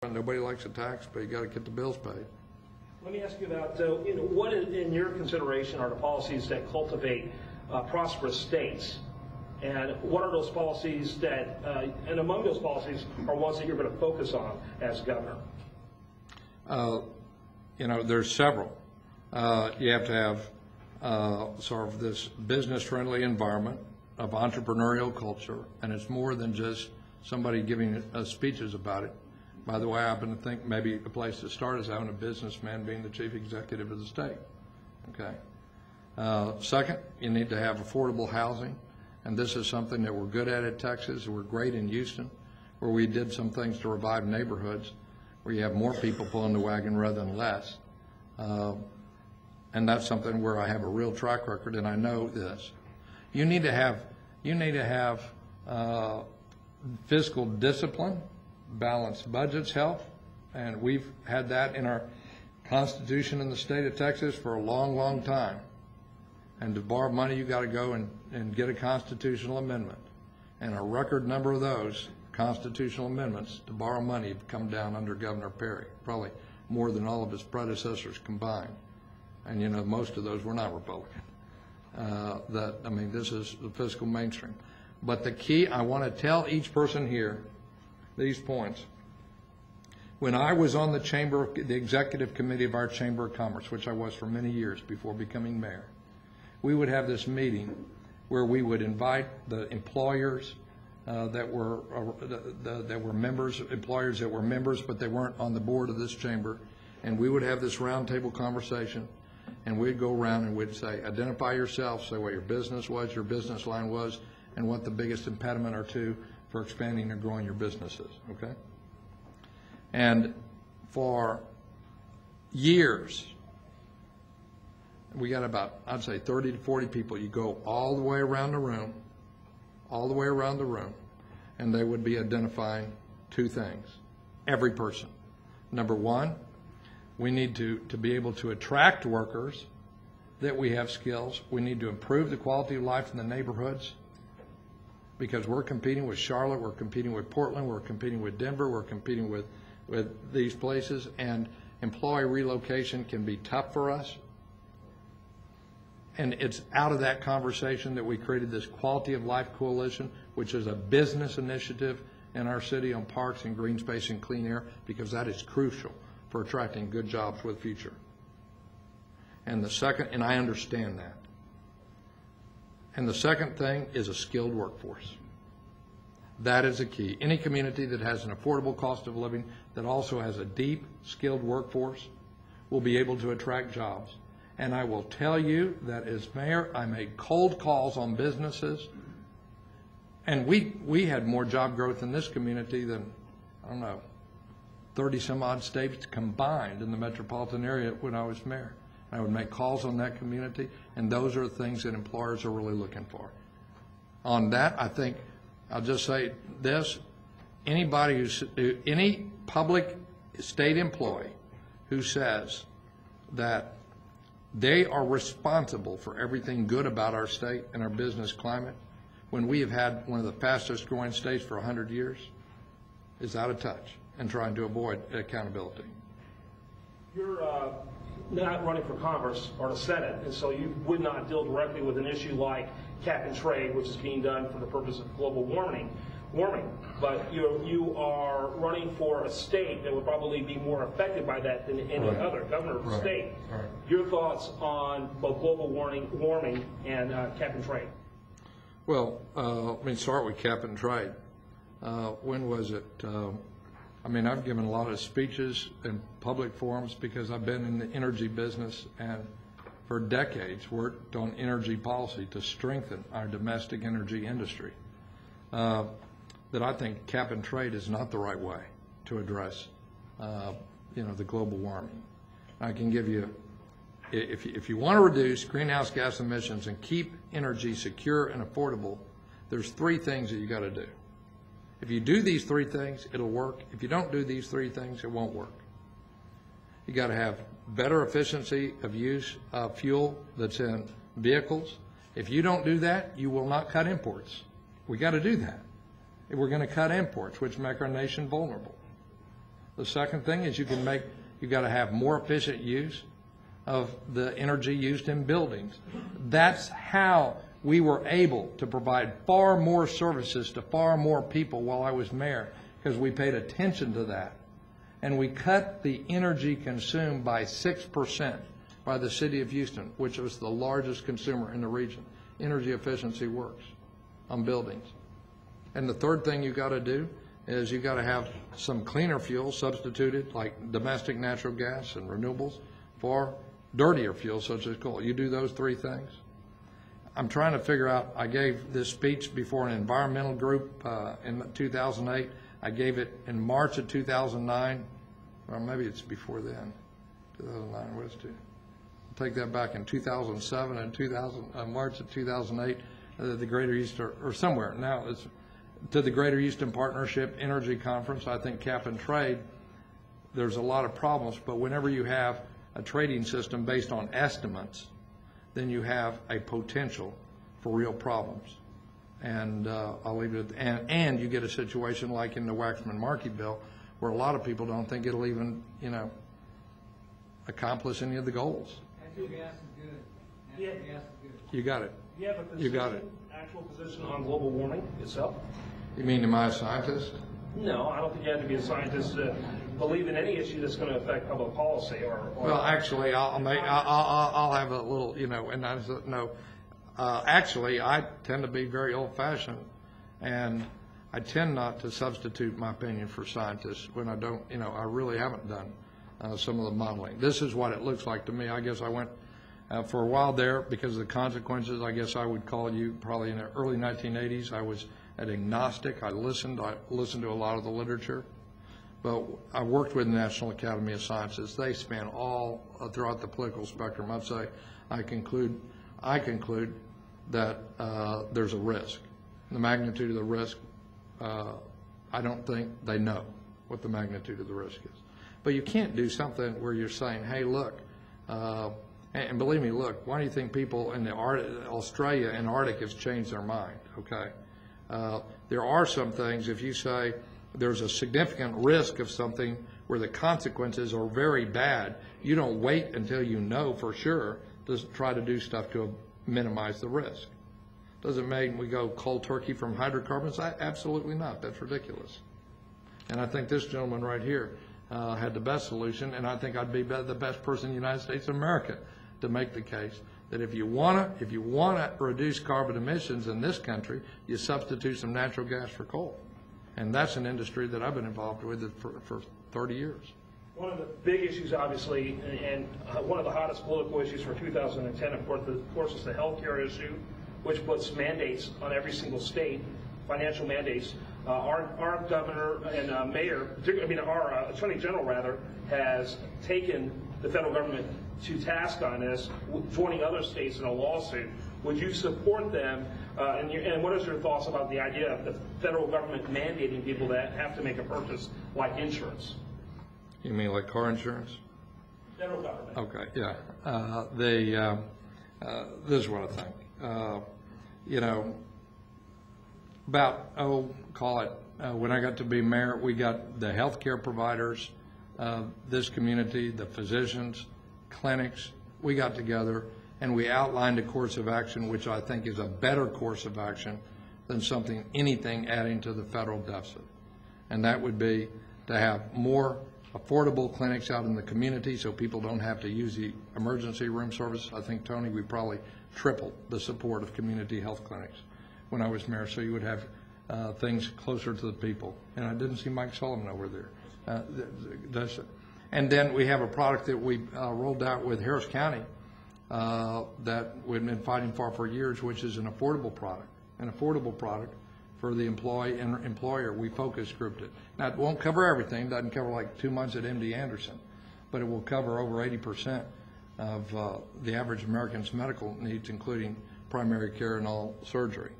Nobody likes a tax, but you got to get the bills paid. Let me ask you about, what in your consideration are the policies that cultivate prosperous states? And what are those policies that, and among those policies are ones that you're going to focus on as governor? There's several. You have to have sort of this business-friendly environment of entrepreneurial culture, and it's more than just somebody giving speeches about it. By the way, I happen to think maybe a place to start is having a businessman being the chief executive of the state. Okay. Second, you need to have affordable housing, and this is something that we're good at Texas. We're great in Houston, where we did some things to revive neighborhoods, where you have more people pulling the wagon rather than less. And that's something where I have a real track record, and I know this. You need to have fiscal discipline. Balanced budgets help, and we've had that in our Constitution in the state of Texas for a long, long time. And to borrow money, you got to go and get a constitutional amendment. And a record number of those constitutional amendments to borrow money have come down under Governor Perry, probably more than all of his predecessors combined. And most of those were not Republican. This is the fiscal mainstream. But the key, I want to tell each person here these points. When I was on the executive committee of our Chamber of Commerce, which I was for many years before becoming mayor, we would have this meeting where we would invite the employers that were members, employers that were members, but they weren't on the board of this chamber, and we would have this roundtable conversation, and we'd go around and we'd say, identify yourself, say what your business was, your business line was, and what the biggest impediment or two for expanding and growing your businesses, okay? And for years, we got about, I'd say 30 to 40 people. You go all the way around the room, and they would be identifying two things, every person. Number one, we need to be able to attract workers that we have skills. We need to improve the quality of life in the neighborhoods, because we're competing with Charlotte, we're competing with Portland, we're competing with Denver, we're competing with these places, and employee relocation can be tough for us. And it's out of that conversation that we created this Quality of Life Coalition, which is a business initiative in our city on parks and green space and clean air, because that is crucial for attracting good jobs for the future. And the second, and I understand that. And the second thing is a skilled workforce. That is a key. Any community that has an affordable cost of living, that also has a deep, skilled workforce, will be able to attract jobs. And I will tell you that as mayor, I made cold calls on businesses, and we had more job growth in this community than, 30 some odd states combined in the metropolitan area when I was mayor. I would make calls on that community, and those are the things that employers are really looking for. On that, I think I'll just say this: any public state employee who says that they are responsible for everything good about our state and our business climate, when we have had one of the fastest growing states for 100 years, is out of touch and trying to avoid accountability. You're not running for Congress or the Senate, and so you would not deal directly with an issue like cap and trade, which is being done for the purpose of global warming. But you are running for a state that would probably be more affected by that than any other governor of the state. Right. Your thoughts on both global warming and cap and trade? Well, let me start with cap and trade. When was it? I've given a lot of speeches in public forums because I've been in the energy business and for decades worked on energy policy to strengthen our domestic energy industry. That I think cap and trade is not the right way to address, the global warming. I can give you, if you want to reduce greenhouse gas emissions and keep energy secure and affordable, there's three things that you got to do. If you do these three things, it'll work. If you don't do these three things, it won't work. You got to have better efficiency of use of fuel that's in vehicles. If you don't do that, you will not cut imports. We got to do that. If we're going to cut imports, which make our nation vulnerable. The second thing is you got to have more efficient use of the energy used in buildings. That's how we were able to provide far more services to far more people while I was mayor, because we paid attention to that. And we cut the energy consumed by 6% by the city of Houston, which was the largest consumer in the region. Energy efficiency works on buildings. And the third thing you got to do is you got to have some cleaner fuel substituted, like domestic natural gas and renewables, for dirtier fuels such as coal. You do those three things. I'm trying to figure out, I gave this speech before an environmental group in 2008. I gave it in March of 2009, or maybe it's before then, 2009, what is it? Take that back in 2007 and March of 2008, the Greater Houston, or somewhere. Now it's to the Greater Houston Partnership Energy Conference. I think cap and trade, there's a lot of problems, but whenever you have a trading system based on estimates, then you have a potential for real problems. And I'll leave it at, and you get a situation like in the Waxman-Markey bill where a lot of people don't think it'll even, accomplish any of the goals. Natural gas is good. Natural gas is good. You got it. You have a position, You got it. actual position on global warming itself? You mean, am I a scientist? No, I don't think you have to be a scientist to believe in any issue that's going to affect public policy or Well, actually, I'll have a little, and I said, no. Actually, I tend to be very old-fashioned, and I tend not to substitute my opinion for scientists when I don't, I really haven't done some of the modeling. This is what it looks like to me. I guess I went for a while there because of the consequences. I guess I would call you probably in the early 1980s. I was an agnostic. I listened to a lot of the literature. But I worked with the National Academy of Sciences. They span all throughout the political spectrum. I'd say I conclude that there's a risk. The magnitude of the risk, I don't think they know what the magnitude of the risk is. But you can't do something where you're saying, hey, look, and believe me, look, why do you think people in Australia and Arctic have changed their mind, okay? There are some things, if you say there's a significant risk of something where the consequences are very bad, you don't wait until you know for sure to try to do stuff to minimize the risk. Does it mean we go cold turkey from hydrocarbons? Absolutely not. That's ridiculous. And I think this gentleman right here had the best solution, and I think I'd be the best person in the United States of America to make the case that if you want to reduce carbon emissions in this country, you substitute some natural gas for coal. And that's an industry that I've been involved with for 30 years. One of the big issues, obviously, and one of the hottest political issues for 2010, of course, is the health care issue, which puts mandates on every single state, financial mandates. Our governor and mayor, our attorney general, rather, has taken the federal government to task on this, joining other states in a lawsuit. Would you support them? And what is your thoughts about the idea of the federal government mandating people that have to make a purchase like insurance? You mean like car insurance? Federal government. Okay, yeah. This is what I think. Call it, when I got to be mayor, we got the healthcare providers, this community, the physicians, clinics, we got together and we outlined a course of action which I think is a better course of action than anything adding to the federal deficit. And that would be to have more affordable clinics out in the community so people don't have to use the emergency room service. I think, Tony, we probably tripled the support of community health clinics when I was mayor, so you would have things closer to the people. And I didn't see Mike Sullivan over there. And then we have a product that we rolled out with Harris County that we've been fighting for years, which is an affordable product for the employee and employer. We focus grouped it. Now, it won't cover everything. It doesn't cover like 2 months at MD Anderson, but it will cover over 80% of the average American's medical needs, including primary care and all surgery.